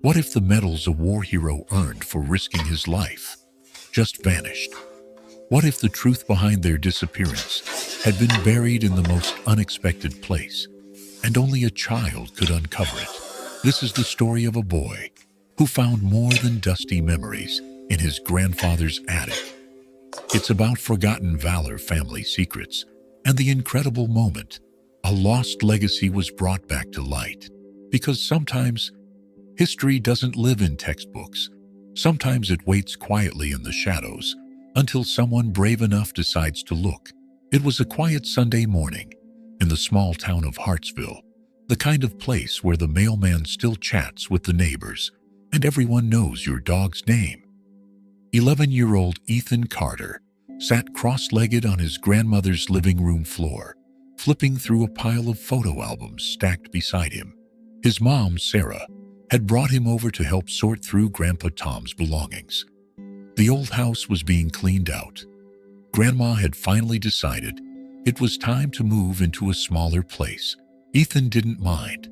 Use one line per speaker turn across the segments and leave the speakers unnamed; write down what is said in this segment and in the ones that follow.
What if the medals a war hero earned for risking his life just vanished? What if the truth behind their disappearance had been buried in the most unexpected place, and only a child could uncover it? This is the story of a boy who found more than dusty memories in his grandfather's attic. It's about forgotten valor, family secrets, and the incredible moment a lost legacy was brought back to light. Because sometimes history doesn't live in textbooks. Sometimes it waits quietly in the shadows until someone brave enough decides to look. It was a quiet Sunday morning in the small town of Hartsville, the kind of place where the mailman still chats with the neighbors and everyone knows your dog's name. 11-year-old Ethan Carter sat cross-legged on his grandmother's living room floor, flipping through a pile of photo albums stacked beside him. His mom, Sarah, had brought him over to help sort through Grandpa Tom's belongings. The old house was being cleaned out. Grandma had finally decided it was time to move into a smaller place. Ethan didn't mind.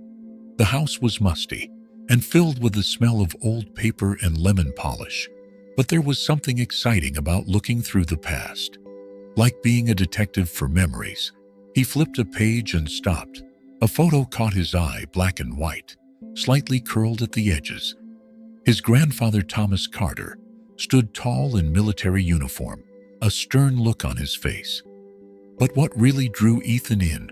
The house was musty and filled with the smell of old paper and lemon polish, but there was something exciting about looking through the past. Like being a detective for memories, he flipped a page and stopped. A photo caught his eye, black and white, slightly curled at the edges. His grandfather, Thomas Carter, stood tall in military uniform, a stern look on his face. But what really drew Ethan in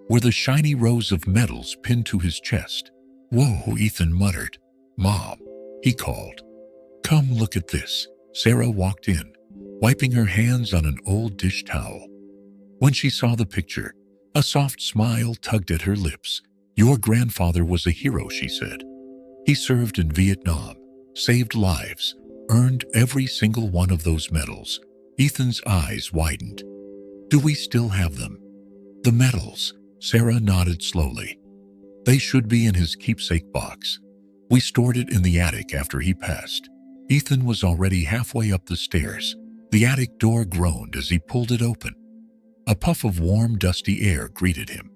were the shiny rows of medals pinned to his chest. "Whoa," Ethan muttered. "Mom," he called. "Come look at this." Sarah walked in, wiping her hands on an old dish towel. When she saw the picture, a soft smile tugged at her lips. "Your grandfather was a hero," she said. "He served in Vietnam, saved lives, earned every single one of those medals." Ethan's eyes widened. "Do we still have them?" "The medals," Sarah nodded slowly. "They should be in his keepsake box. We stored it in the attic after he passed." Ethan was already halfway up the stairs. The attic door groaned as he pulled it open. A puff of warm, dusty air greeted him.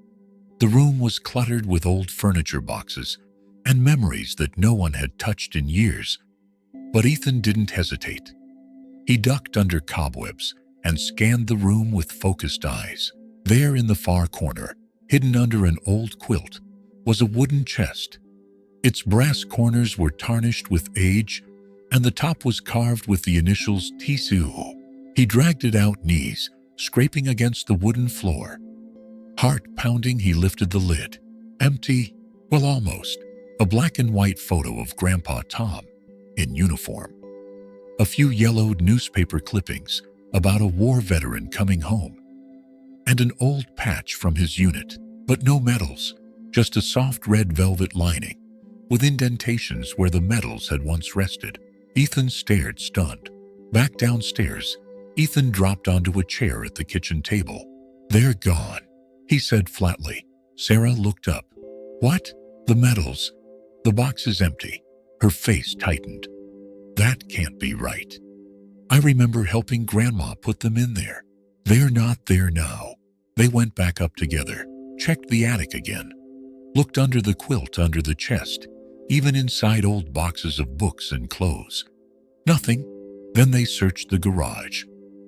The room was cluttered with old furniture boxes and memories that no one had touched in years. But Ethan didn't hesitate. He ducked under cobwebs and scanned the room with focused eyes. There in the far corner, hidden under an old quilt, was a wooden chest. Its brass corners were tarnished with age, and the top was carved with the initials TSU. He dragged it out, knees scraping against the wooden floor. Heart pounding, he lifted the lid. Empty, well, almost. A black and white photo of Grandpa Tom in uniform. A few yellowed newspaper clippings about a war veteran coming home. And an old patch from his unit, but no medals, just a soft red velvet lining with indentations where the medals had once rested. Ethan stared, stunned. Back downstairs, Ethan dropped onto a chair at the kitchen table. "They're gone," he said flatly. Sarah looked up. "What?" "The medals. The box is empty." Her face tightened. "That can't be right. I remember helping Grandma put them in there." "They're not there now." They went back up together, checked the attic again, looked under the quilt, under the chest, even inside old boxes of books and clothes. Nothing. Then they searched the garage,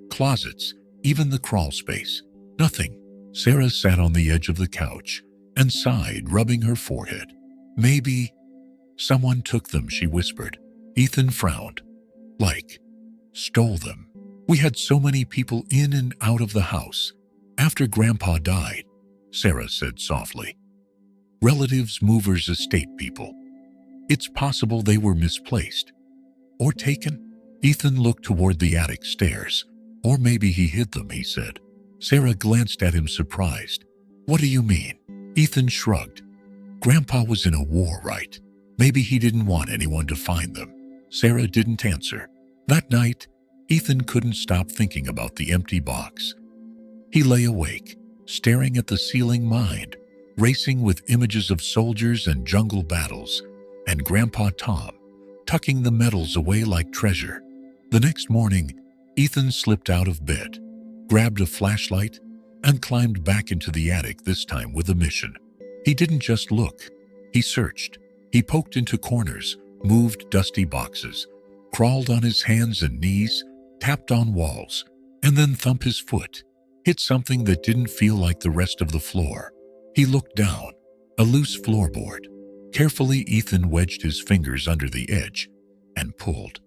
closets, even the crawl space. Nothing. Sarah sat on the edge of the couch and sighed, rubbing her forehead. "Maybe someone took them," she whispered. Ethan frowned. "Like, stole them?" "We had so many people in and out of the house after Grandpa died," Sarah said softly. "Relatives, movers, estate people. It's possible they were misplaced. Or taken." Ethan looked toward the attic stairs. "Or maybe he hid them," he said. Sarah glanced at him, surprised. "What do you mean?" Ethan shrugged. "Grandpa was in a war, right? Maybe he didn't want anyone to find them." Sarah didn't answer. That night, Ethan couldn't stop thinking about the empty box. He lay awake, staring at the ceiling, mind racing with images of soldiers and jungle battles, and Grandpa Tom tucking the medals away like treasure. The next morning, Ethan slipped out of bed, grabbed a flashlight, and climbed back into the attic, this time with a mission. He didn't just look. He searched. He poked into corners, moved dusty boxes, crawled on his hands and knees, tapped on walls, and then thumped his foot, hit something that didn't feel like the rest of the floor. He looked down, a loose floorboard. Carefully, Ethan wedged his fingers under the edge and pulled.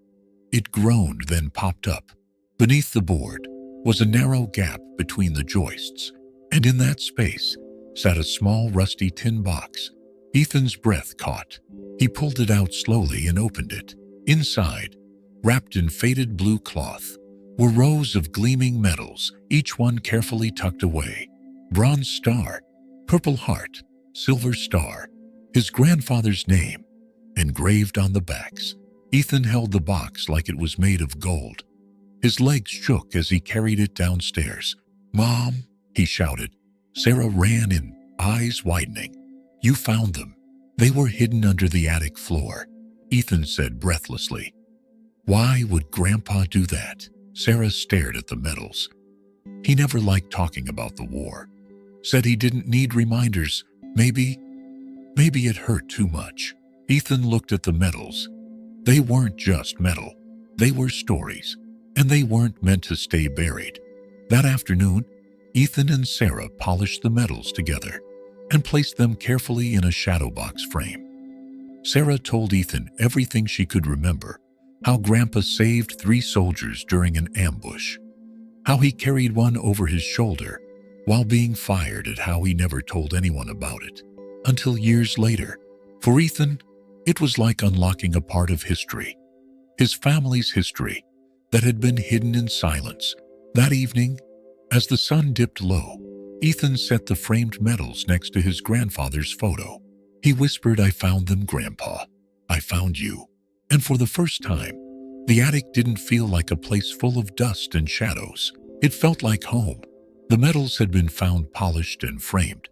It groaned, then popped up. Beneath the board was a narrow gap between the joists, and in that space sat a small rusty tin box. Ethan's breath caught. He pulled it out slowly and opened it. Inside, wrapped in faded blue cloth, were rows of gleaming medals, each one carefully tucked away. Bronze star, purple heart, silver star, his grandfather's name engraved on the backs. Ethan held the box like it was made of gold. His legs shook as he carried it downstairs. "Mom," he shouted. Sarah ran in, eyes widening. "You found them. They were hidden under the attic floor," Ethan said breathlessly. "Why would Grandpa do that?" Sarah stared at the medals. "He never liked talking about the war. Said he didn't need reminders. Maybe it hurt too much." Ethan looked at the medals. They weren't just metal. They were stories, and they weren't meant to stay buried. That afternoon, Ethan and Sarah polished the medals together and placed them carefully in a shadow box frame. Sarah told Ethan everything she could remember: how Grandpa saved 3 soldiers during an ambush, how he carried one over his shoulder while being fired at, how he never told anyone about it until years later. For Ethan, it was like unlocking a part of history, his family's history, that had been hidden in silence. That evening, as the sun dipped low, Ethan set the framed medals next to his grandfather's photo. He whispered, "I found them, Grandpa. I found you." And for the first time, the attic didn't feel like a place full of dust and shadows. It felt like home. The medals had been found, polished, and framed,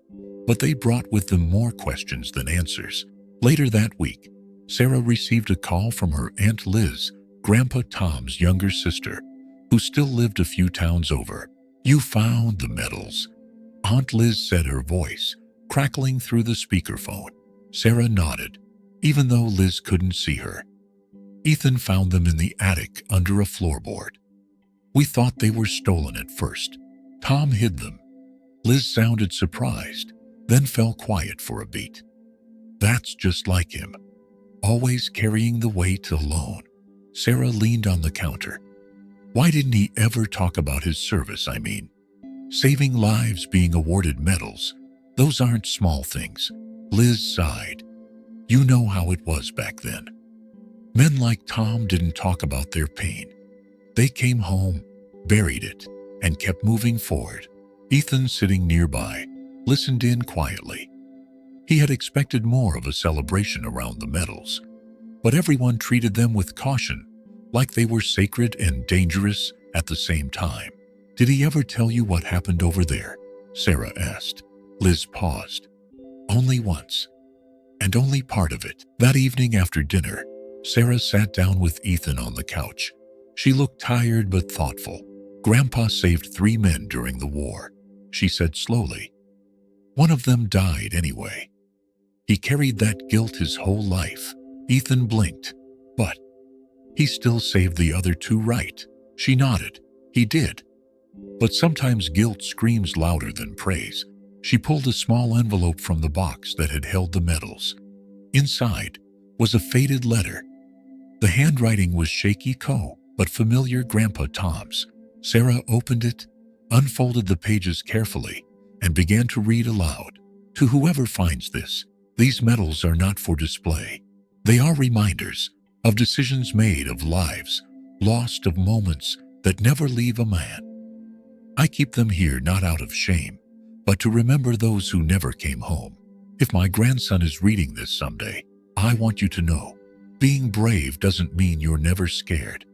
but they brought with them more questions than answers. Later that week, Sarah received a call from her Aunt Liz, Grandpa Tom's younger sister, who still lived a few towns over. "You found the medals," Aunt Liz said, her voice crackling through the speakerphone. Sarah nodded, even though Liz couldn't see her. "Ethan found them in the attic under a floorboard. We thought they were stolen at first. Tom hid them." Liz sounded surprised, then fell quiet for a beat. "That's just like him, always carrying the weight alone." Sarah leaned on the counter. "Why didn't he ever talk about his service? I mean, saving lives, being awarded medals. Those aren't small things." Liz sighed. "You know how it was back then. Men like Tom didn't talk about their pain. They came home, buried it, and kept moving forward." Ethan, sitting nearby, listened in quietly. He had expected more of a celebration around the medals, but everyone treated them with caution, like they were sacred and dangerous at the same time. "Did he ever tell you what happened over there?" Sarah asked. Liz paused. "Only once, and only part of it." That evening after dinner, Sarah sat down with Ethan on the couch. She looked tired but thoughtful. "Grandpa saved 3 men during the war," she said slowly. "One of them died anyway. He carried that guilt his whole life." Ethan blinked. "But he still saved the other 2, right?" She nodded. "He did. But sometimes guilt screams louder than praise." She pulled a small envelope from the box that had held the medals. Inside was a faded letter. The handwriting was shaky, but familiar, Grandpa Tom's. Sarah opened it, unfolded the pages carefully, and began to read aloud. "To whoever finds this, these medals are not for display. They are reminders of decisions made, of lives lost, of moments that never leave a man. I keep them here not out of shame, but to remember those who never came home. If my grandson is reading this someday, I want you to know, being brave doesn't mean you're never scared.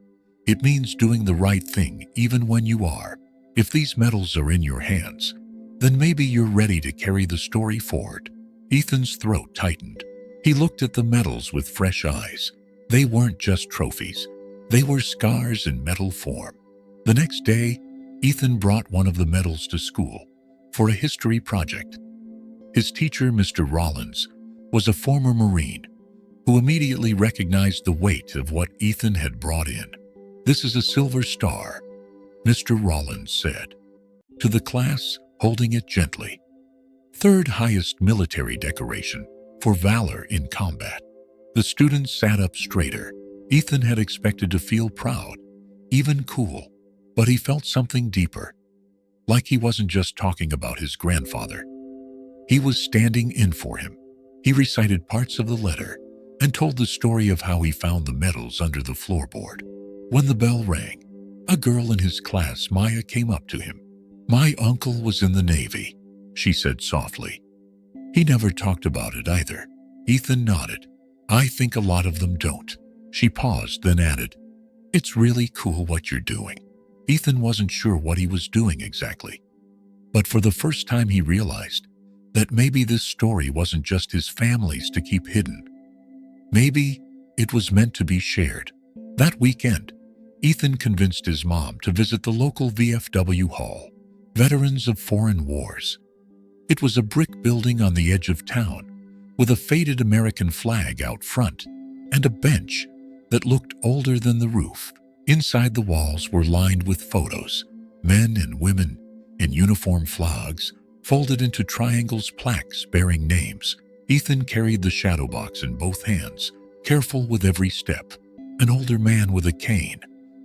It means doing the right thing even when you are. If these medals are in your hands, then maybe you're ready to carry the story forward." Ethan's throat tightened. He looked at the medals with fresh eyes. They weren't just trophies. They were scars in metal form. The next day, Ethan brought one of the medals to school for a history project. His teacher, Mr. Rollins, was a former Marine who immediately recognized the weight of what Ethan had brought in. "This is a silver star," Mr. Rollins said to the class, holding it gently. "Third highest military decoration for valor in combat." The students sat up straighter. Ethan had expected to feel proud, even cool, but he felt something deeper. Like he wasn't just talking about his grandfather. He was standing in for him. He recited parts of the letter and told the story of how he found the medals under the floorboard. When the bell rang, a girl in his class, Maya, came up to him. "My uncle was in the Navy," she said softly. "He never talked about it either." Ethan nodded. "I think a lot of them don't." She paused, then added, "It's really cool what you're doing." Ethan wasn't sure what he was doing exactly, but for the first time he realized that maybe this story wasn't just his family's to keep hidden. Maybe it was meant to be shared. That weekend, Ethan convinced his mom to visit the local VFW hall, Veterans of Foreign Wars. It was a brick building on the edge of town, with a faded American flag out front and a bench that looked older than the roof. Inside, the walls were lined with photos, men and women in uniform flags, folded into triangles, plaques bearing names. Ethan carried the shadow box in both hands, careful with every step. An older man with a cane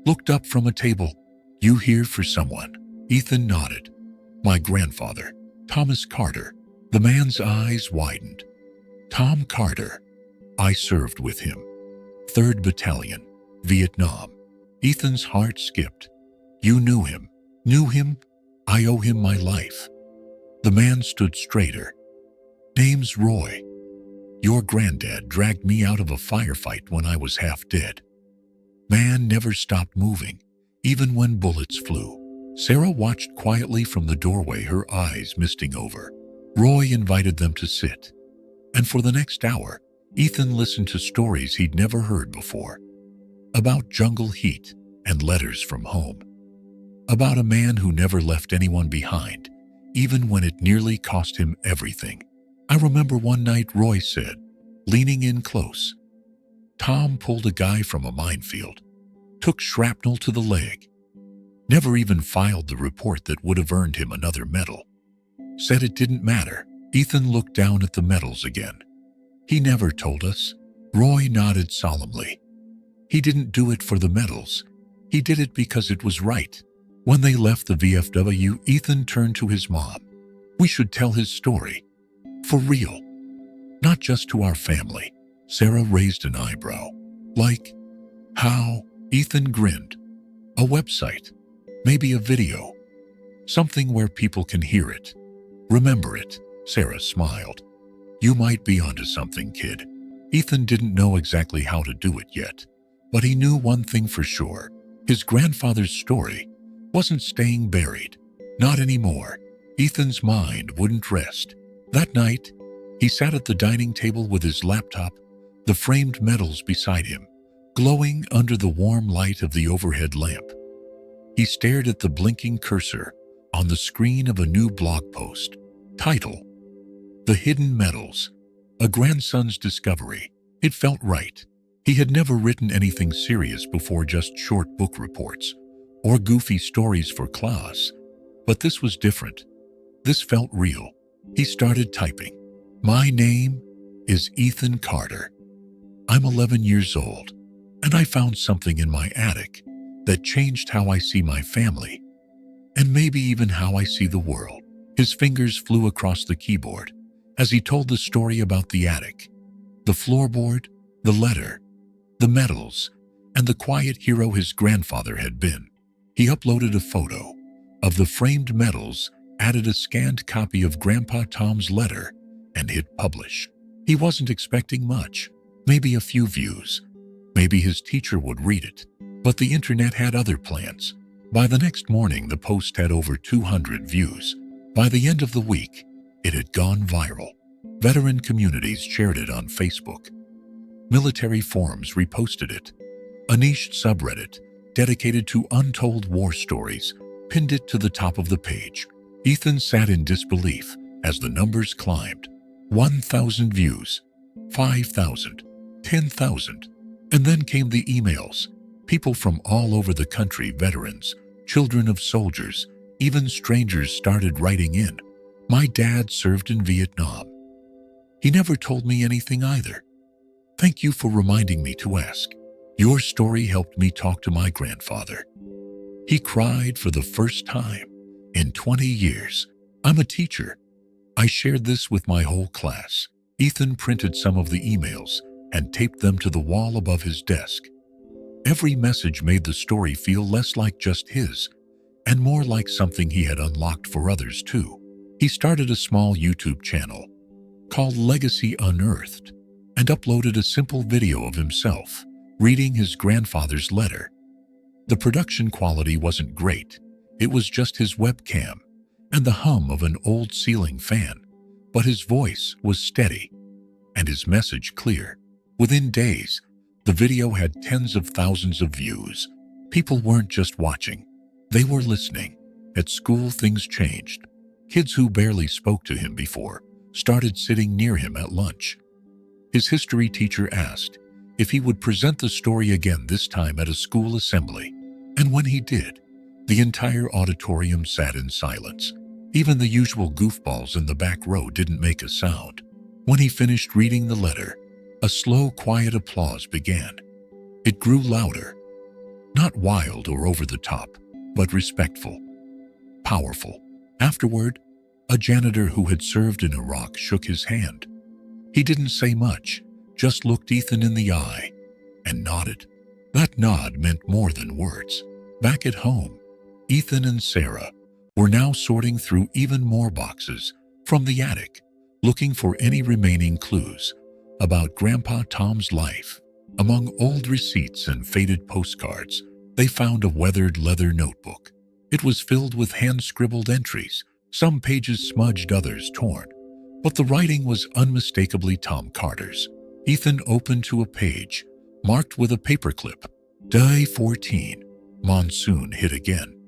looked up from a table. "You here for someone?" Ethan nodded. "My grandfather, Thomas Carter." The man's eyes widened. "Tom Carter. I served with him. 3rd Battalion, Vietnam." Ethan's heart skipped. "You knew him?" "Knew him? I owe him my life." The man stood straighter. "Name's Roy. Your granddad dragged me out of a firefight when I was half dead." Man never stopped moving, even when bullets flew. Sarah watched quietly from the doorway, her eyes misting over. Roy invited them to sit, and for the next hour, Ethan listened to stories he'd never heard before. About jungle heat and letters from home. About a man who never left anyone behind, even when it nearly cost him everything. "I remember one night," Roy said, leaning in close. "Tom pulled a guy from a minefield, took shrapnel to the leg, never even filed the report that would have earned him another medal. Said it didn't matter." Ethan looked down at the medals again. "He never told us." Roy nodded solemnly. "He didn't do it for the medals. He did it because it was right." When they left the VFW, Ethan turned to his mom. "We should tell his story. For real. Not just to our family." Sarah raised an eyebrow. "Like how?" Ethan grinned. "A website. Maybe a video. Something where people can hear it. Remember it." Sarah smiled. "You might be onto something, kid." Ethan didn't know exactly how to do it yet, but he knew one thing for sure. His grandfather's story wasn't staying buried. Not anymore. Ethan's mind wouldn't rest. That night, he sat at the dining table with his laptop, the framed medals beside him, glowing under the warm light of the overhead lamp. He stared at the blinking cursor on the screen of a new blog post. Title: "The Hidden Medals, A Grandson's Discovery." It felt right. He had never written anything serious before, just short book reports or goofy stories for class. But this was different. This felt real. He started typing. "My name is Ethan Carter. I'm 11 years old, and I found something in my attic that changed how I see my family, and maybe even how I see the world." His fingers flew across the keyboard as he told the story about the attic, the floorboard, the letter, the medals, and the quiet hero his grandfather had been. He uploaded a photo of the framed medals, added a scanned copy of Grandpa Tom's letter, and hit publish. He wasn't expecting much, maybe a few views. Maybe his teacher would read it. But the internet had other plans. By the next morning, the post had over 200 views. By the end of the week, it had gone viral. Veteran communities shared it on Facebook. Military forums reposted it. A niche subreddit dedicated to untold war stories pinned it to the top of the page. Ethan sat in disbelief as the numbers climbed. 1,000 views, 5,000, 10,000. And then came the emails. People from all over the country, veterans, children of soldiers, even strangers started writing in. My dad served in Vietnam. He never told me anything either. Thank you for reminding me to ask. Your story helped me talk to my grandfather. He cried for the first time in 20 years. I'm a teacher. I shared this with my whole class. Ethan printed some of the emails and taped them to the wall above his desk. Every message made the story feel less like just his and more like something he had unlocked for others too. He started a small YouTube channel called Legacy Unearthed and uploaded a simple video of himself reading his grandfather's letter. The production quality wasn't great. It was just his webcam and the hum of an old ceiling fan, but his voice was steady and his message clear. Within days, the video had tens of thousands of views. People weren't just watching, they were listening. At school, things changed. Kids who barely spoke to him before started sitting near him at lunch. His history teacher asked if he would present the story again, this time at a school assembly. And when he did, the entire auditorium sat in silence. Even the usual goofballs in the back row didn't make a sound. When he finished reading the letter, a slow, quiet applause began. It grew louder, not wild or over the top, but respectful, powerful. Afterward, a janitor who had served in Iraq shook his hand. He didn't say much, just looked Ethan in the eye and nodded. That nod meant more than words. Back at home, Ethan and Sarah were now sorting through even more boxes from the attic, looking for any remaining clues about Grandpa Tom's life. Among old receipts and faded postcards, they found a weathered leather notebook. It was filled with hand-scribbled entries, some pages smudged, others torn, but the writing was unmistakably Tom Carter's. Ethan opened to a page marked with a paperclip. Day 14. Monsoon hit again.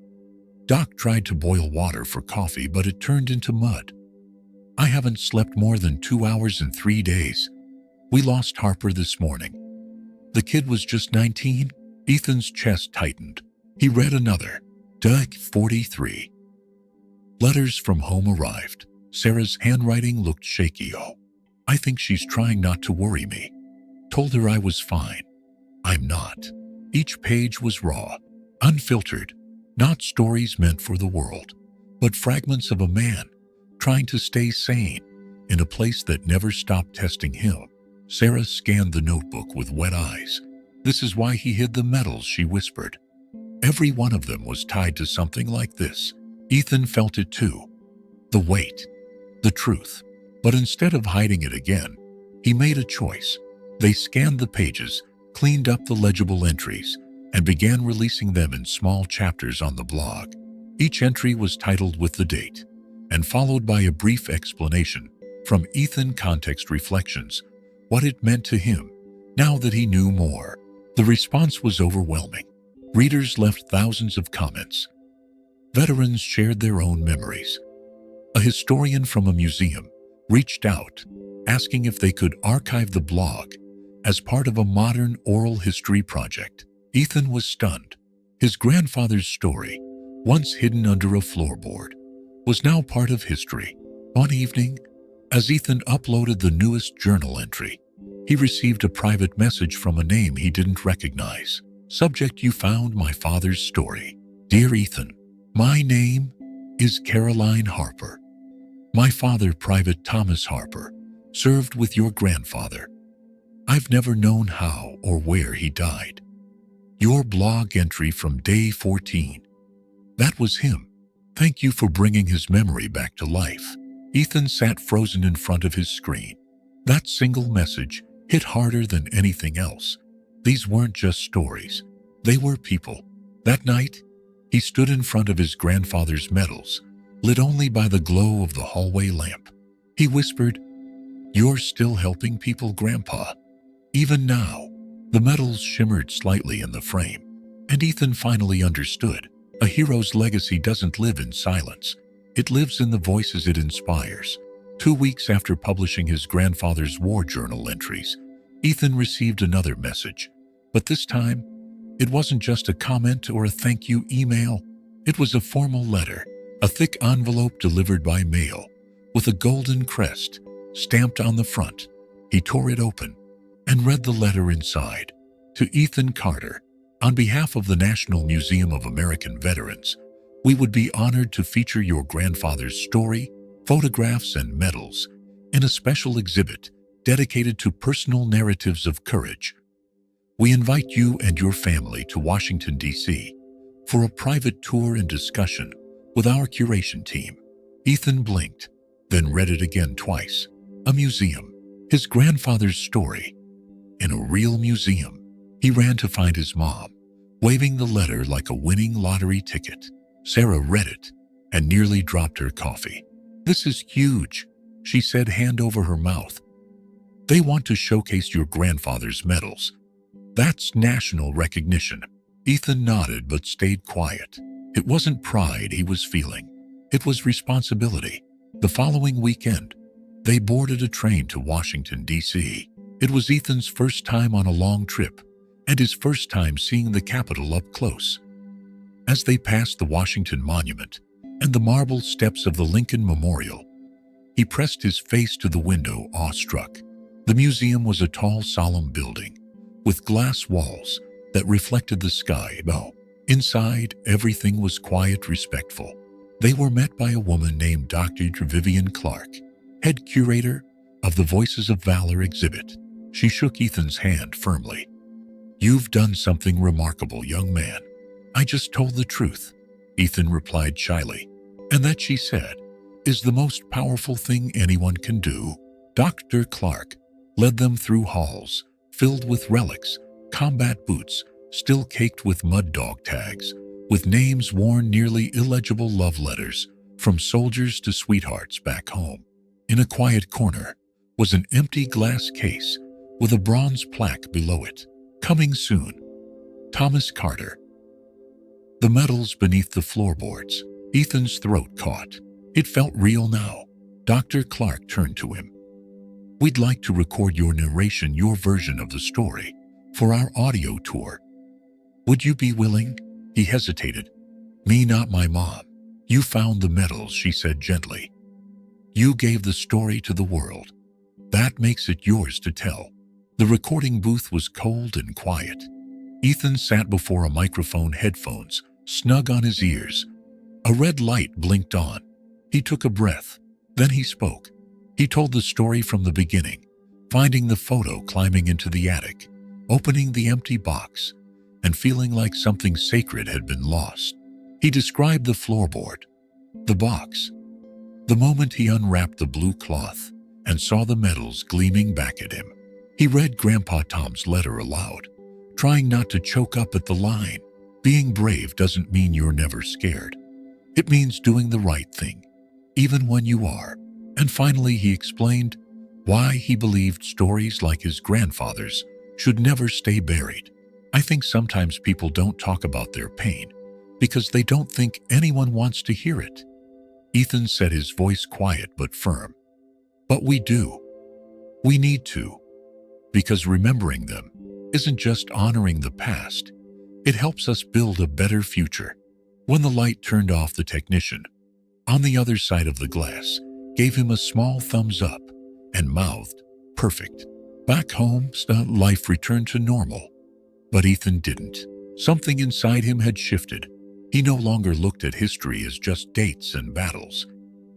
Doc tried to boil water for coffee, but it turned into mud. I haven't slept more than 2 hours in 3 days. We lost Harper this morning. The kid was just 19. Ethan's chest tightened. He read another. Day 43. Letters from home arrived. Sarah's handwriting looked shaky. Oh, I think she's trying not to worry me. Told her I was fine. I'm not. Each page was raw, unfiltered, not stories meant for the world, but fragments of a man trying to stay sane in a place that never stopped testing him. Sarah scanned the notebook with wet eyes. This is why he hid the medals, she whispered. Every one of them was tied to something like this. Ethan felt it too. The weight, the truth. But instead of hiding it again, he made a choice. They scanned the pages, cleaned up the legible entries, and began releasing them in small chapters on the blog. Each entry was titled with the date and followed by a brief explanation from Ethan. Context reflections, what it meant to him now that he knew more. The response was overwhelming. Readers left thousands of comments. Veterans shared their own memories. A historian from a museum reached out, asking if they could archive the blog as part of a modern oral history project. Ethan was stunned. His grandfather's story, once hidden under a floorboard, was now part of history. One evening, as Ethan uploaded the newest journal entry, he received a private message from a name he didn't recognize. Subject: you found my father's story. Dear Ethan, my name is Caroline Harper. My father, Private Thomas Harper, served with your grandfather. I've never known how or where he died. Your blog entry from day 14. That was him. Thank you for bringing his memory back to life. Ethan sat frozen in front of his screen. That single message hit harder than anything else. These weren't just stories. They were people. That night, he stood in front of his grandfather's medals, lit only by the glow of the hallway lamp. He whispered, "You're still helping people, Grandpa." Even now, the medals shimmered slightly in the frame, and Ethan finally understood. A hero's legacy doesn't live in silence. It lives in the voices it inspires. 2 weeks after publishing his grandfather's war journal entries, Ethan received another message, but this time, it wasn't just a comment or a thank you email. It was a formal letter, a thick envelope delivered by mail, with a golden crest stamped on the front. He tore it open and read the letter inside. To Ethan Carter, on behalf of the National Museum of American Veterans, we would be honored to feature your grandfather's story, photographs, and medals in a special exhibit dedicated to personal narratives of courage. We invite you and your family to Washington, D.C. for a private tour and discussion with our curation team. Ethan blinked, then read it again twice. A museum. His grandfather's story. In a real museum. He ran to find his mom, waving the letter like a winning lottery ticket. Sarah read it and nearly dropped her coffee. "This is huge," she said, hand over her mouth. "They want to showcase your grandfather's medals. That's national recognition." Ethan nodded but stayed quiet. It wasn't pride he was feeling. It was responsibility. The following weekend, they boarded a train to Washington, D.C. It was Ethan's first time on a long trip and his first time seeing the Capitol up close. As they passed the Washington Monument and the marble steps of the Lincoln Memorial, he pressed his face to the window, awestruck. The museum was a tall, solemn building with glass walls that reflected the sky above. Inside, everything was quiet, respectful. They were met by a woman named Dr. Vivian Clark, head curator of the Voices of Valor exhibit. She shook Ethan's hand firmly. "You've done something remarkable, young man." "I just told the truth," Ethan replied shyly. "And that," she said, "is the most powerful thing anyone can do." Dr. Clark led them through halls filled with relics, combat boots, still caked with mud dog tags, with names worn, nearly illegible love letters from soldiers to sweethearts back home. In a quiet corner was an empty glass case with a bronze plaque below it. "Coming soon, Thomas Carter." The medals beneath the floorboards. Ethan's throat caught. It felt real now. Dr. Clark turned to him. "We'd like to record your narration, your version of the story, for our audio tour. Would you be willing?" He hesitated. "Me, not my mom. You found the medals," she said gently. "You gave the story to the world. That makes it yours to tell." The recording booth was cold and quiet. Ethan sat before a microphone, headphones snug on his ears. A red light blinked on. He took a breath. Then he spoke. He told the story from the beginning, finding the photo, climbing into the attic, opening the empty box, and feeling like something sacred had been lost. He described the floorboard, the box, the moment he unwrapped the blue cloth and saw the medals gleaming back at him. He read Grandpa Tom's letter aloud, trying not to choke up at the line. "Being brave doesn't mean you're never scared. It means doing the right thing, even when you are." And finally he explained why he believed stories like his grandfather's should never stay buried. "I think sometimes people don't talk about their pain because they don't think anyone wants to hear it." Ethan said, his voice quiet but firm. "But we do. We need to. Because remembering them isn't just honoring the past. It helps us build a better future." When the light turned off, the technician on the other side of the glass gave him a small thumbs up and mouthed, "Perfect." Back home, life returned to normal. But Ethan didn't. Something inside him had shifted. He no longer looked at history as just dates and battles.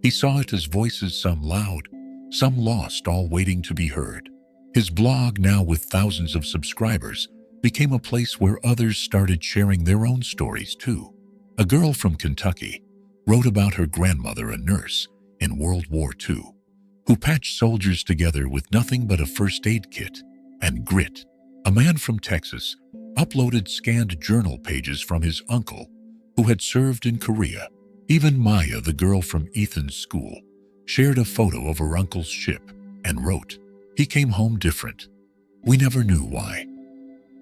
He saw it as voices, some loud, some lost, all waiting to be heard. His blog, now with thousands of subscribers, became a place where others started sharing their own stories too. A girl from Kentucky wrote about her grandmother, a nurse in World War II, who patched soldiers together with nothing but a first aid kit and grit. A man from Texas uploaded scanned journal pages from his uncle who had served in Korea. Even Maya, the girl from Ethan's school, shared a photo of her uncle's ship and wrote, "He came home different. We never knew why.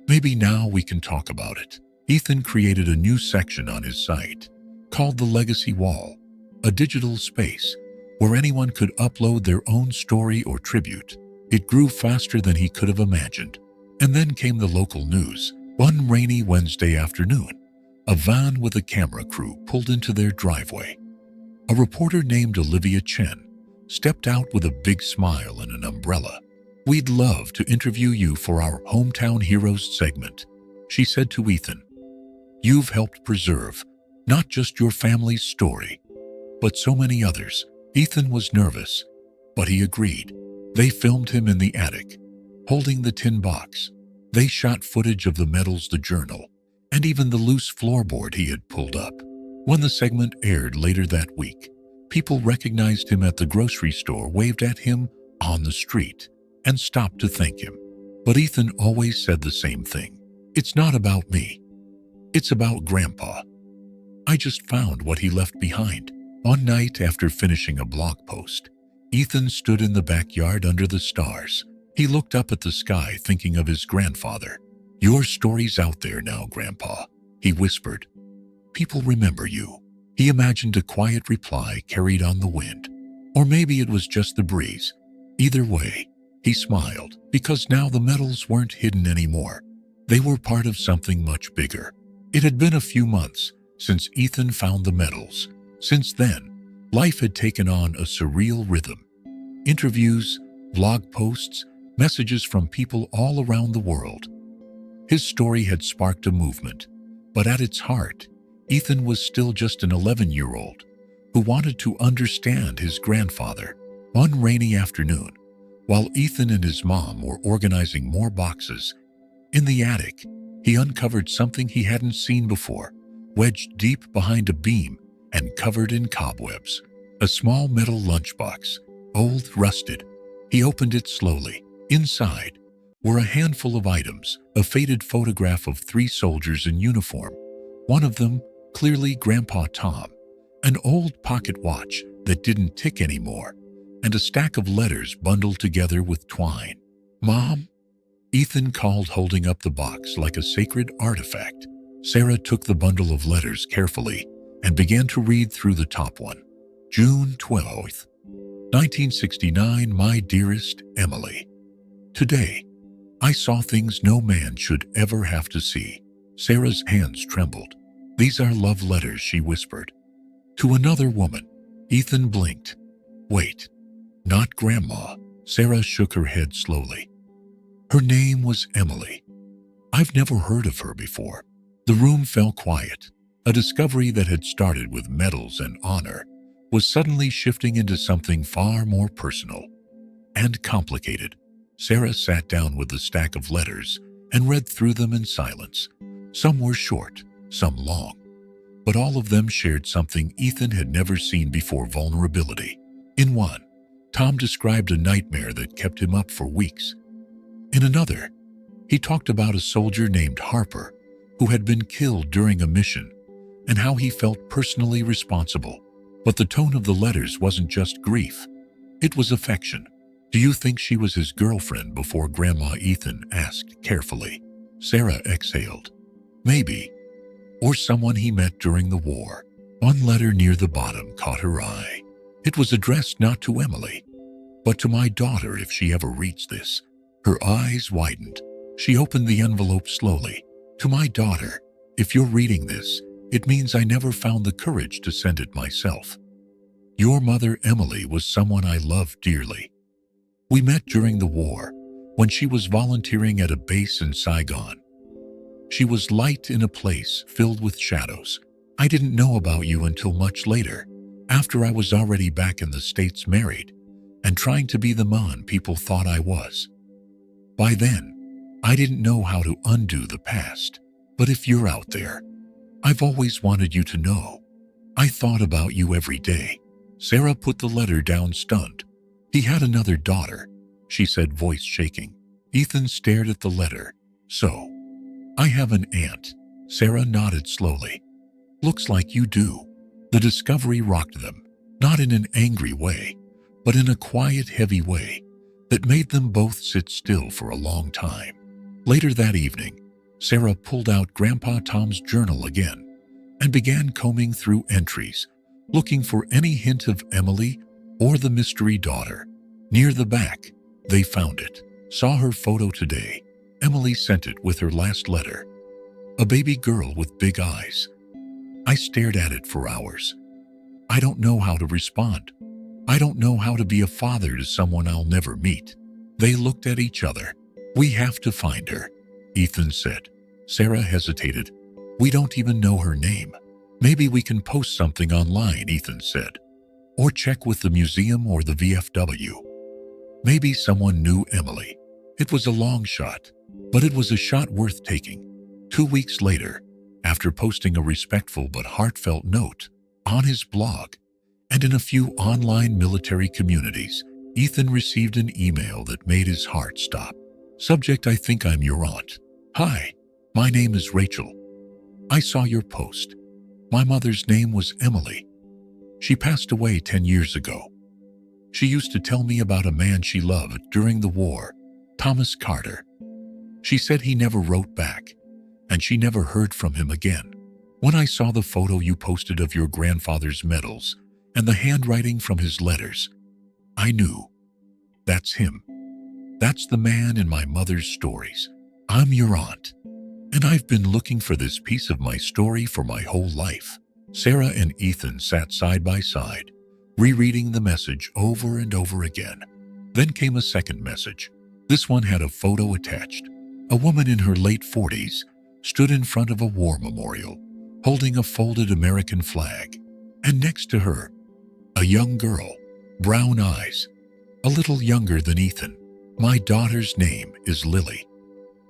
Maybe now we can talk about it." Ethan created a new section on his site called the Legacy Wall, a digital space where anyone could upload their own story or tribute. It grew faster than he could have imagined. And then came the local news. One rainy Wednesday afternoon, a van with a camera crew pulled into their driveway. A reporter named Olivia Chen stepped out with a big smile and an umbrella. "We'd love to interview you for our Hometown Heroes segment," she said to Ethan. "You've helped preserve not just your family's story, but so many others." Ethan was nervous, but he agreed. They filmed him in the attic, holding the tin box. They shot footage of the medals, the journal, and even the loose floorboard he had pulled up. When the segment aired later that week, people recognized him at the grocery store, waved at him on the street, and stopped to thank him. But Ethan always said the same thing. "It's not about me. It's about Grandpa. I just found what he left behind." One night after finishing a blog post, Ethan stood in the backyard under the stars. He looked up at the sky, thinking of his grandfather. "Your story's out there now, Grandpa," he whispered. "People remember you." He imagined a quiet reply carried on the wind. Or maybe it was just the breeze. Either way, he smiled, because now the medals weren't hidden anymore. They were part of something much bigger. It had been a few months since Ethan found the medals. Since then, life had taken on a surreal rhythm. Interviews, blog posts, messages from people all around the world. His story had sparked a movement, but at its heart, Ethan was still just an 11-year-old who wanted to understand his grandfather. One rainy afternoon, while Ethan and his mom were organizing more boxes in the attic, he uncovered something he hadn't seen before, wedged deep behind a beam and covered in cobwebs. A small metal lunchbox, old, rusted. He opened it slowly. Inside were a handful of items, a faded photograph of 3 soldiers in uniform, one of them clearly Grandpa Tom, an old pocket watch that didn't tick anymore, and a stack of letters bundled together with twine. "Mom?" Ethan called, holding up the box like a sacred artifact. Sarah took the bundle of letters carefully and began to read through the top one. "June 12th, 1969, my dearest Emily. Today, I saw things no man should ever have to see." Sarah's hands trembled. "These are love letters," she whispered. "To another woman." Ethan blinked. "Wait, not Grandma." Sarah shook her head slowly. "Her name was Emily. I've never heard of her before." The room fell quiet. A discovery that had started with medals and honor was suddenly shifting into something far more personal and complicated. Sarah sat down with the stack of letters and read through them in silence. Some were short, some long, but all of them shared something Ethan had never seen before: vulnerability. In one, Tom described a nightmare that kept him up for weeks. In another, he talked about a soldier named Harper who had been killed during a mission and how he felt personally responsible. But the tone of the letters wasn't just grief. It was affection. "Do you think she was his girlfriend before Grandma?" Ethan asked carefully. Sarah exhaled. "Maybe. Or someone he met during the war." One letter near the bottom caught her eye. It was addressed not to Emily, but to my daughter if she ever reads this. Her eyes widened. She opened the envelope slowly. "To my daughter, if you're reading this, it means I never found the courage to send it myself. Your mother, Emily, was someone I loved dearly. We met during the war, when she was volunteering at a base in Saigon. She was light in a place filled with shadows. I didn't know about you until much later, after I was already back in the States, married, and trying to be the man people thought I was. By then, I didn't know how to undo the past. But if you're out there, I've always wanted you to know. I thought about you every day." Sarah put the letter down, stunned. "He had another daughter," she said, voice shaking. Ethan stared at the letter. "So, I have an aunt." Sarah nodded slowly. "Looks like you do." The discovery rocked them, not in an angry way, but in a quiet, heavy way that made them both sit still for a long time. Later that evening, Sarah pulled out Grandpa Tom's journal again and began combing through entries, looking for any hint of Emily or the mystery daughter. Near the back, They found it. Saw her photo today. Emily sent it with her last letter. A baby girl with big eyes. I stared at it for hours. I don't know how to respond. I don't know how to be a father to someone I'll never meet. They looked at each other. We have to find her, Ethan said. Sarah hesitated. We don't even know her name. Maybe we can post something online, Ethan said. Or check with the museum or the VFW. Maybe someone knew Emily. It was a long shot, but it was a shot worth taking. 2 weeks later, after posting a respectful but heartfelt note on his blog and in a few online military communities, Ethan received an email that made his heart stop. Subject: I think I'm your aunt. Hi, my name is Rachel. I saw your post. My mother's name was Emily. She passed away 10 years ago. She used to tell me about a man she loved during the war, Thomas Carter. She said he never wrote back, and she never heard from him again. When I saw the photo you posted of your grandfather's medals and the handwriting from his letters, I knew. That's him. That's the man in my mother's stories. I'm your aunt, and I've been looking for this piece of my story for my whole life. Sarah and Ethan sat side by side, rereading the message over and over again. Then came a second message. This one had a photo attached. A woman in her late 40s stood in front of a war memorial, holding a folded American flag, and next to her, a young girl, brown eyes, a little younger than Ethan. My daughter's name is Lily.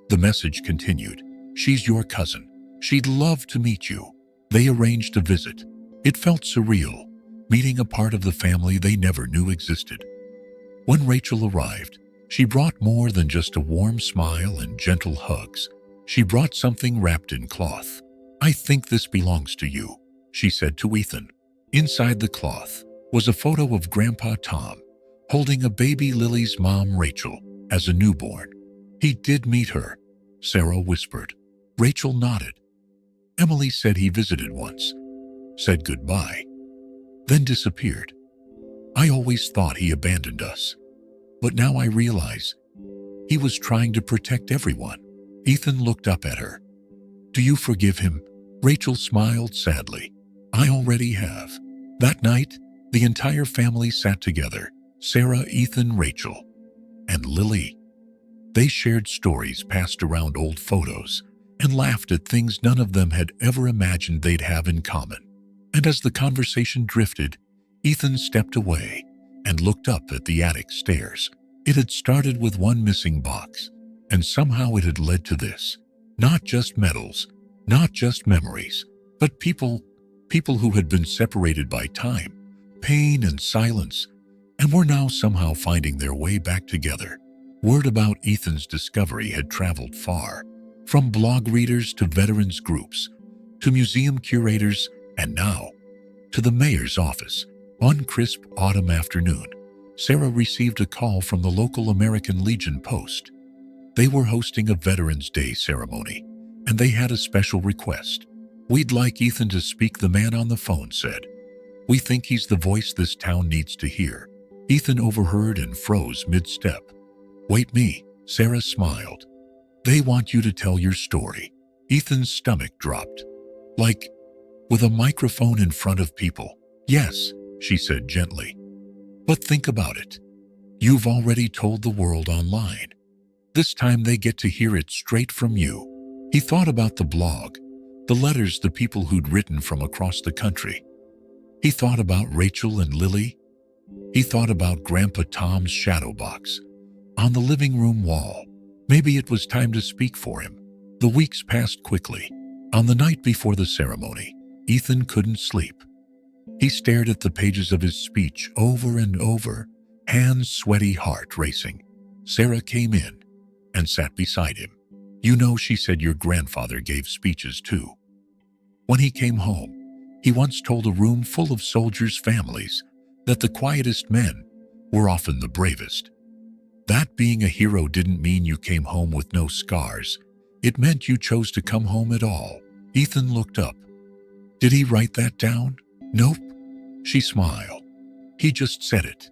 The message continued. She's your cousin. She'd love to meet you. They arranged a visit. It felt surreal, meeting a part of the family they never knew existed. When Rachel arrived, she brought more than just a warm smile and gentle hugs. She brought something wrapped in cloth. I think this belongs to you, she said to Ethan. Inside the cloth was a photo of Grandpa Tom holding a baby Lily's mom, Rachel, as a newborn. He did meet her, Sarah whispered. Rachel nodded. Emily said he visited once, said goodbye, then disappeared. I always thought he abandoned us, but now I realize he was trying to protect everyone. Ethan looked up at her. Do you forgive him? Rachel smiled sadly. I already have. That night, the entire family sat together. Sarah, Ethan, Rachel, and Lily. They shared stories, passed around old photos, and laughed at things none of them had ever imagined they'd have in common. And as the conversation drifted, Ethan stepped away and looked up at the attic stairs. It had started with one missing box, and somehow it had led to this. Not just medals, not just memories, but people who had been separated by time, pain, and silence, and were now somehow finding their way back together. Word about Ethan's discovery had traveled far, from blog readers to veterans groups, to museum curators, and now to the mayor's office. One crisp autumn afternoon, Sarah received a call from the local American Legion post. They were hosting a Veterans Day ceremony, and they had a special request. We'd like Ethan to speak, the man on the phone said. We think he's the voice this town needs to hear. Ethan overheard and froze mid-step. Wait, me, Sarah smiled. They want you to tell your story. Ethan's stomach dropped. Like, with a microphone in front of people? Yes, she said gently. But think about it. You've already told the world online. This time they get to hear it straight from you. He thought about the blog, the letters, the people who'd written from across the country. He thought about Rachel and Lily. He thought about Grandpa Tom's shadow box on the living room wall. Maybe it was time to speak for him. The weeks passed quickly. On the night before the ceremony, Ethan couldn't sleep. He stared at the pages of his speech over and over, hands sweaty, heart racing. Sarah came in and sat beside him. You know, she said, your grandfather gave speeches too. When he came home, he once told a room full of soldiers' families that the quietest men were often the bravest. That being a hero didn't mean you came home with no scars. It meant you chose to come home at all. Ethan looked up. Did he write that down? Nope. She smiled. He just said it.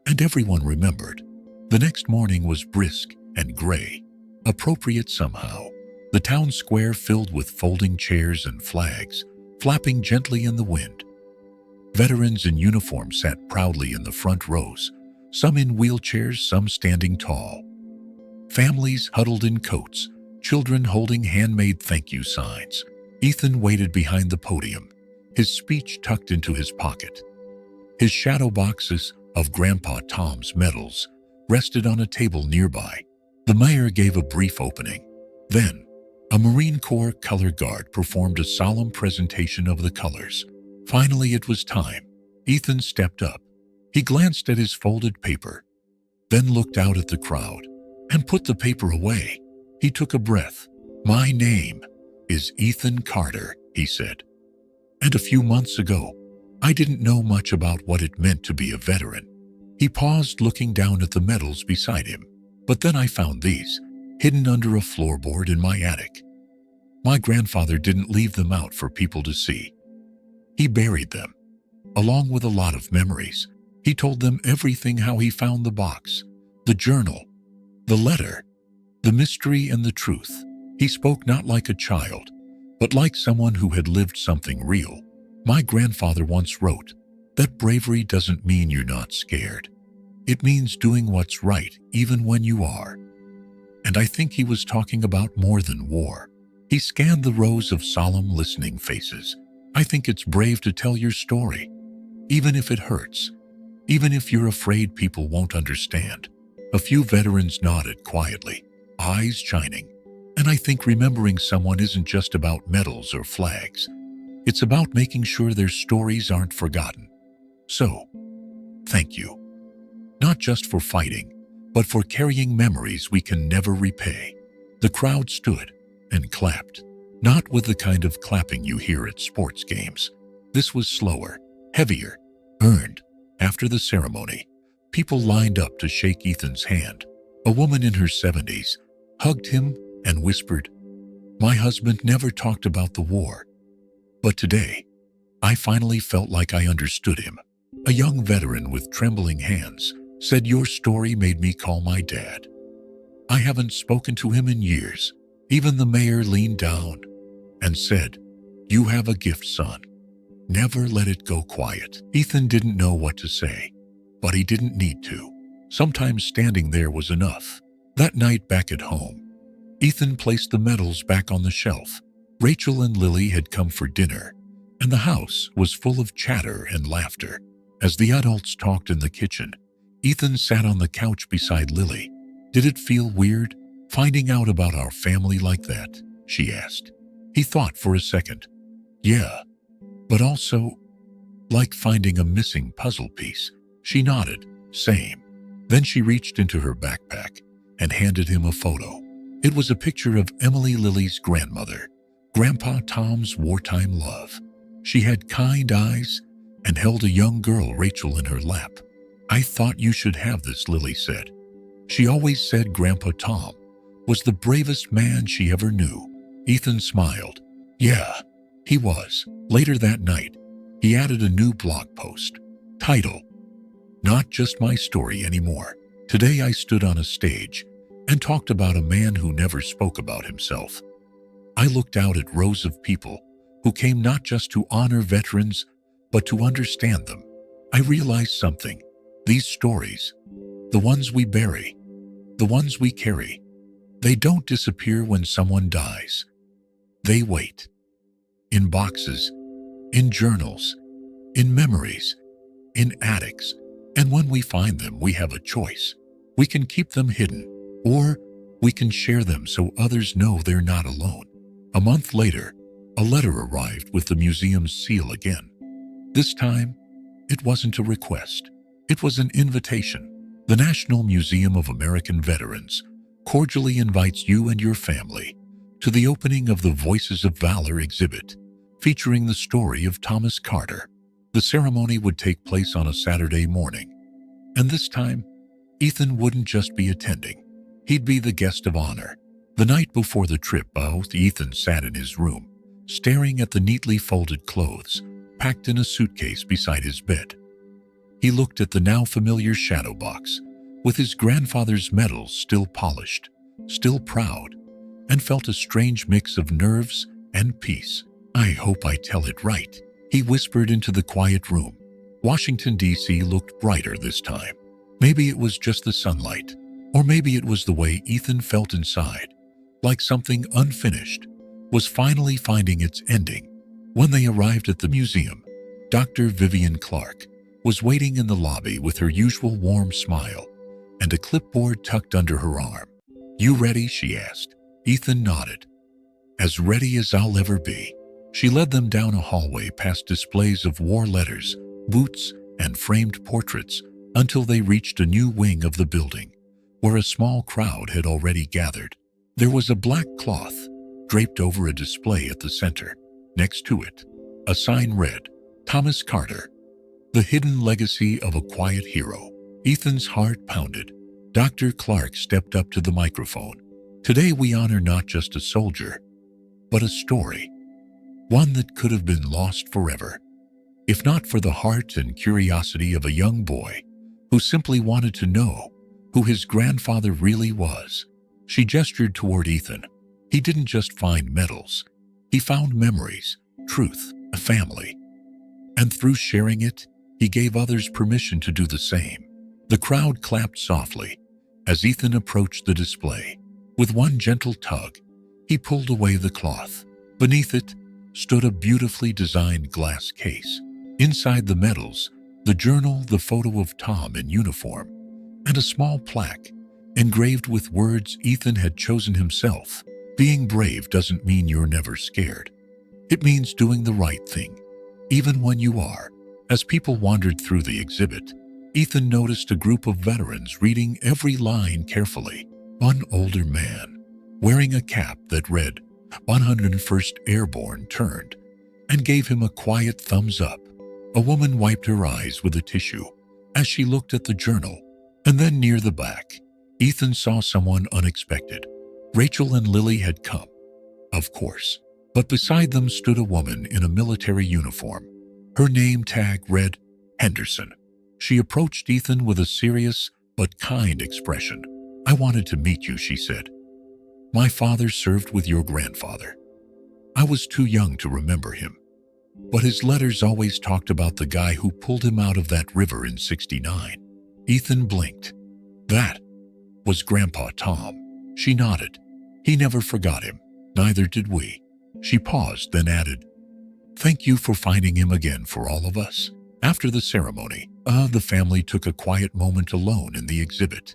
And everyone remembered. The next morning was brisk and gray, appropriate somehow. The town square filled with folding chairs and flags, flapping gently in the wind. Veterans in uniform sat proudly in the front rows, some in wheelchairs, some standing tall. Families huddled in coats, children holding handmade thank you signs. Ethan waited behind the podium, his speech tucked into his pocket. His shadow boxes of Grandpa Tom's medals rested on a table nearby. The mayor gave a brief opening. Then, a Marine Corps color guard performed a solemn presentation of the colors. Finally, it was time. Ethan stepped up. He glanced at his folded paper, then looked out at the crowd and put the paper away. He took a breath. "My name is Ethan Carter," he said. "And a few months ago, I didn't know much about what it meant to be a veteran." He paused, looking down at the medals beside him. "But then I found these, hidden under a floorboard in my attic. My grandfather didn't leave them out for people to see. He buried them, along with a lot of memories. He told them everything: how he found the box, the journal, the letter, the mystery and the truth. He spoke not like a child, but like someone who had lived something real. My grandfather once wrote that bravery doesn't mean you're not scared. It means doing what's right even when you are." And I think he was talking about more than war. He scanned the rows of solemn, listening faces. "I think it's brave to tell your story, even if it hurts, even if you're afraid people won't understand." A few veterans nodded quietly, eyes shining. And I think remembering someone isn't just about medals or flags. It's about making sure their stories aren't forgotten. So, thank you. Not just for fighting, but for carrying memories we can never repay. The crowd stood and clapped, not with the kind of clapping you hear at sports games. This was slower, heavier, earned. After the ceremony, people lined up to shake Ethan's hand. A woman in her 70s hugged him and whispered, "My husband never talked about the war. But today, I finally felt like I understood him." A young veteran with trembling hands said, "Your story made me call my dad. I haven't spoken to him in years." Even the mayor leaned down and said, "You have a gift, son. Never let it go quiet." Ethan didn't know what to say, but he didn't need to. Sometimes standing there was enough. That night back at home, Ethan placed the medals back on the shelf. Rachel and Lily had come for dinner, and the house was full of chatter and laughter. As the adults talked in the kitchen, Ethan sat on the couch beside Lily. "Did it feel weird, finding out about our family like that?" she asked. He thought for a second. "Yeah, but also like finding a missing puzzle piece." She nodded. "Same." Then she reached into her backpack and handed him a photo. It was a picture of Emily, Lily's grandmother, Grandpa Tom's wartime love. She had kind eyes and held a young girl, Rachel, in her lap. "I thought you should have this," Lily said. She always said Grandpa Tom was the bravest man she ever knew. Ethan smiled. Yeah, he was. Later that night, he added a new blog post. Title: "Not just my story anymore. Today I stood on a stage and talked about a man who never spoke about himself. I looked out at rows of people who came not just to honor veterans, but to understand them. I realized something. These stories, the ones we bury, the ones we carry, they don't disappear when someone dies. They wait. In boxes, in journals, in memories, in attics. And when we find them, we have a choice. We can keep them hidden, or we can share them so others know they're not alone." A month later, a letter arrived with the museum's seal again. This time, it wasn't a request. It was an invitation. The National Museum of American Veterans cordially invites you and your family to the opening of the Voices of Valor exhibit, featuring the story of Thomas Carter. The ceremony would take place on a Saturday morning, and this time, Ethan wouldn't just be attending. He'd be the guest of honor. The night before the trip out, Ethan sat in his room, staring at the neatly folded clothes packed in a suitcase beside his bed. He looked at the now familiar shadow box with his grandfather's medals still polished, still proud, and felt a strange mix of nerves and peace. "I hope I tell it right," he whispered into the quiet room. Washington, D.C. looked brighter this time. Maybe it was just the sunlight, or maybe it was the way Ethan felt inside, like something unfinished was finally finding its ending. When they arrived at the museum, Dr. Vivian Clark was waiting in the lobby with her usual warm smile and a clipboard tucked under her arm. "You ready?" she asked. Ethan nodded. "As ready as I'll ever be." She led them down a hallway past displays of war letters, boots, and framed portraits until they reached a new wing of the building, where a small crowd had already gathered. There was a black cloth draped over a display at the center. Next to it, a sign read, "Thomas Carter, the hidden legacy of a quiet hero." Ethan's heart pounded. Dr. Clark stepped up to the microphone. "Today we honor not just a soldier, but a story. One that could have been lost forever, if not for the heart and curiosity of a young boy who simply wanted to know who his grandfather really was." She gestured toward Ethan. He didn't just find medals. He found memories, truth, a family. And through sharing it, he gave others permission to do the same. The crowd clapped softly as Ethan approached the display. With one gentle tug, he pulled away the cloth. Beneath it stood a beautifully designed glass case. Inside the medals, the journal, the photo of Tom in uniform, and a small plaque engraved with words Ethan had chosen himself. "Being brave doesn't mean you're never scared. It means doing the right thing, even when you are." As people wandered through the exhibit, Ethan noticed a group of veterans reading every line carefully. One older man, wearing a cap that read 101st Airborne, turned and gave him a quiet thumbs up. A woman wiped her eyes with a tissue as she looked at the journal. And then near the back, Ethan saw someone unexpected. Rachel and Lily had come, of course, but beside them stood a woman in a military uniform. Her name tag read Henderson. She approached Ethan with a serious but kind expression. "I wanted to meet you," she said. "My father served with your grandfather. I was too young to remember him, but his letters always talked about the guy who pulled him out of that river in '69. Ethan blinked. "That was Grandpa Tom." She nodded. "He never forgot him. Neither did we." She paused, then added, "Thank you for finding him again for all of us." After the ceremony, the family took a quiet moment alone in the exhibit.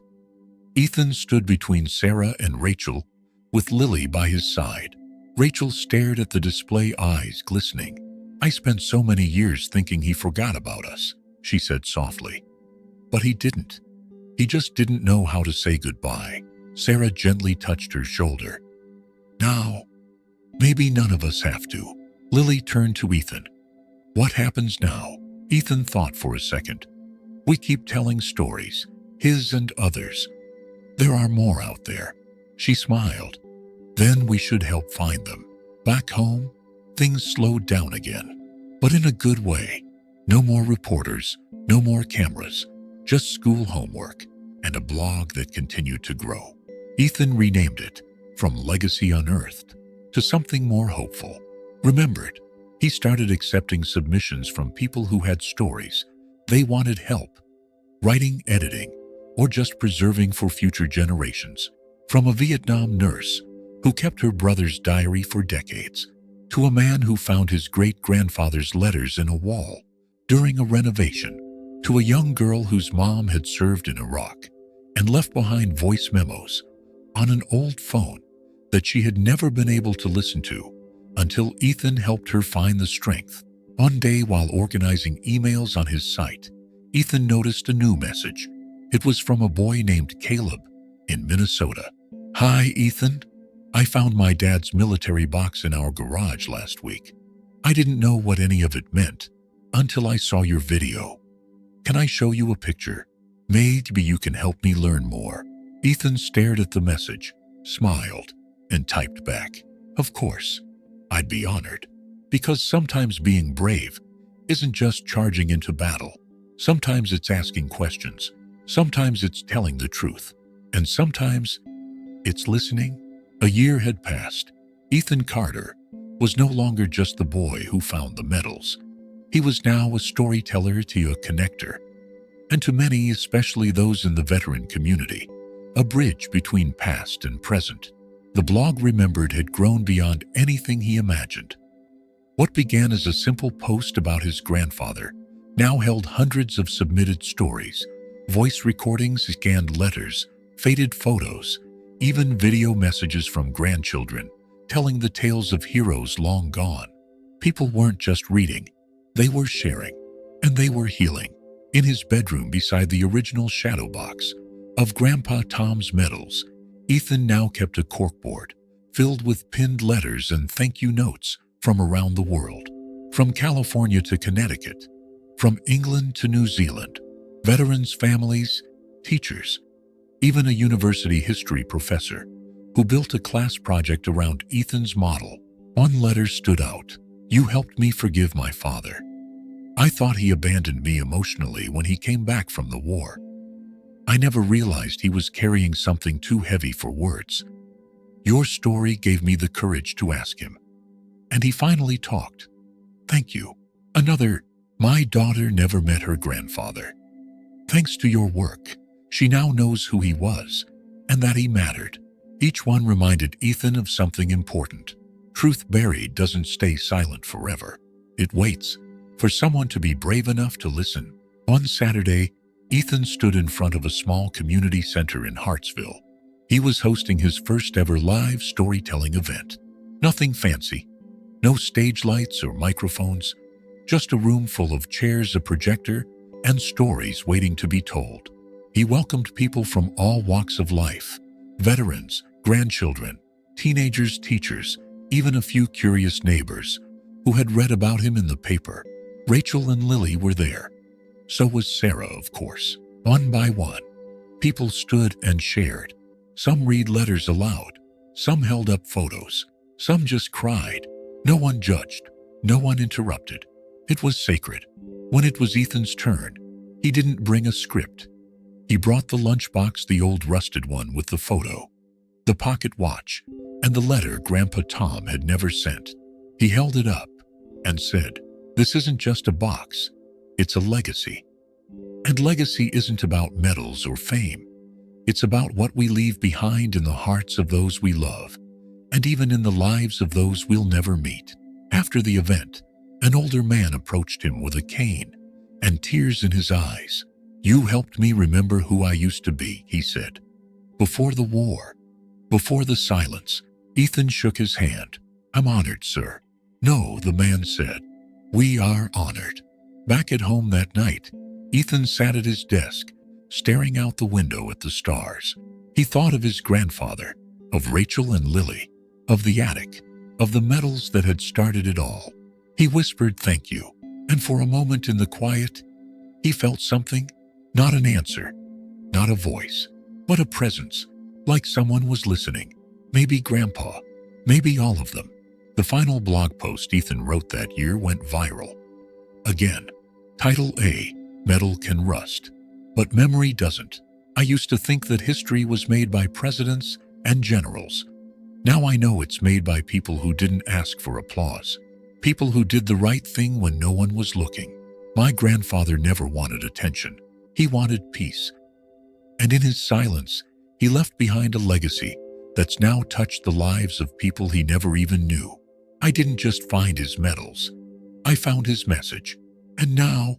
Ethan stood between Sarah and Rachel, with Lily by his side. Rachel stared at the display, eyes glistening. "I spent so many years thinking he forgot about us," she said softly. "But he didn't. He just didn't know how to say goodbye." Sarah gently touched her shoulder. "Now, maybe none of us have to." Lily turned to Ethan. "What happens now?" Ethan thought for a second. "We keep telling stories, his and others. There are more out there." She smiled. "Then we should help find them." Back home, things slowed down again, but in a good way. No more reporters, no more cameras, just school homework and a blog that continued to grow. Ethan renamed it from Legacy Unearthed to something more hopeful. Remembered, he started accepting submissions from people who had stories they wanted help writing, editing, or just preserving for future generations. From a Vietnam nurse who kept her brother's diary for decades, to a man who found his great-grandfather's letters in a wall during a renovation, to a young girl whose mom had served in Iraq and left behind voice memos on an old phone that she had never been able to listen to until Ethan helped her find the strength. One day, while organizing emails on his site, Ethan noticed a new message. It was from a boy named Caleb in Minnesota. "Hi, Ethan. I found my dad's military box in our garage last week. I didn't know what any of it meant until I saw your video. Can I show you a picture? Maybe you can help me learn more." Ethan stared at the message, smiled, and typed back, "Of course, I'd be honored." Because sometimes being brave isn't just charging into battle. Sometimes it's asking questions, Sometimes it's telling the truth, and sometimes it's listening. A year had passed. Ethan Carter was no longer just the boy who found the medals. He was now a storyteller, a connector, and to many, especially those in the veteran community, a bridge between past and present. The blog Remembered had grown beyond anything he imagined. What began as a simple post about his grandfather now held hundreds of submitted stories, voice recordings, scanned letters, faded photos, even video messages from grandchildren telling the tales of heroes long gone. People weren't just reading, they were sharing, and they were healing. In his bedroom beside the original shadow box of Grandpa Tom's medals, Ethan now kept a corkboard filled with pinned letters and thank you notes from around the world. From California to Connecticut, from England to New Zealand, veterans, families, teachers, even a university history professor who built a class project around Ethan's model. One letter stood out. "You helped me forgive my father. I thought he abandoned me emotionally when he came back from the war. I never realized he was carrying something too heavy for words. Your story gave me the courage to ask him. And he finally talked. Thank you." Another, "My daughter never met her grandfather. Thanks to your work, she now knows who he was and that he mattered." Each one reminded Ethan of something important. Truth buried doesn't stay silent forever. It waits for someone to be brave enough to listen. On Saturday, Ethan stood in front of a small community center in Hartsville. He was hosting his first ever live storytelling event. Nothing fancy, no stage lights or microphones, just a room full of chairs, a projector, and stories waiting to be told. He welcomed people from all walks of life, veterans, grandchildren, teenagers, teachers, even a few curious neighbors who had read about him in the paper. Rachel and Lily were there. So was Sarah, of course. One by one, people stood and shared. Some read letters aloud, some held up photos, some just cried. No one judged, no one interrupted. It was sacred. When it was Ethan's turn, he didn't bring a script. He brought the lunchbox, the old rusted one with the photo, the pocket watch, and the letter Grandpa Tom had never sent. He held it up and said, "This isn't just a box, it's a legacy." And legacy isn't about medals or fame. It's about what we leave behind in the hearts of those we love, and even in the lives of those we'll never meet. After the event, an older man approached him with a cane and tears in his eyes. "You helped me remember who I used to be," he said. "Before the war, before the silence." Ethan shook his hand. "I'm honored, sir." "No," the man said. "We are honored." Back at home that night, Ethan sat at his desk, staring out the window at the stars. He thought of his grandfather, of Rachel and Lily, of the attic, of the medals that had started it all. He whispered, "Thank you." And for a moment in the quiet, he felt something. Not an answer, not a voice, but a presence, like someone was listening. Maybe Grandpa, maybe all of them. The final blog post Ethan wrote that year went viral. Again, title A, "Metal can rust, but memory doesn't. I used to think that history was made by presidents and generals. Now I know it's made by people who didn't ask for applause, people who did the right thing when no one was looking. My grandfather never wanted attention. He wanted peace. And in his silence, he left behind a legacy that's now touched the lives of people he never even knew. I didn't just find his medals. I found his message. And now,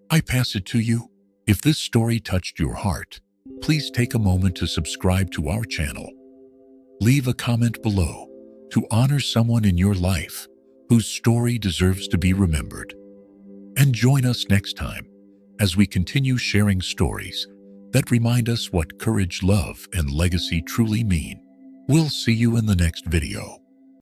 I pass it to you." If this story touched your heart, please take a moment to subscribe to our channel. Leave a comment below to honor someone in your life whose story deserves to be remembered. And join us next time as we continue sharing stories that remind us what courage, love, and legacy truly mean. We'll see you in the next video.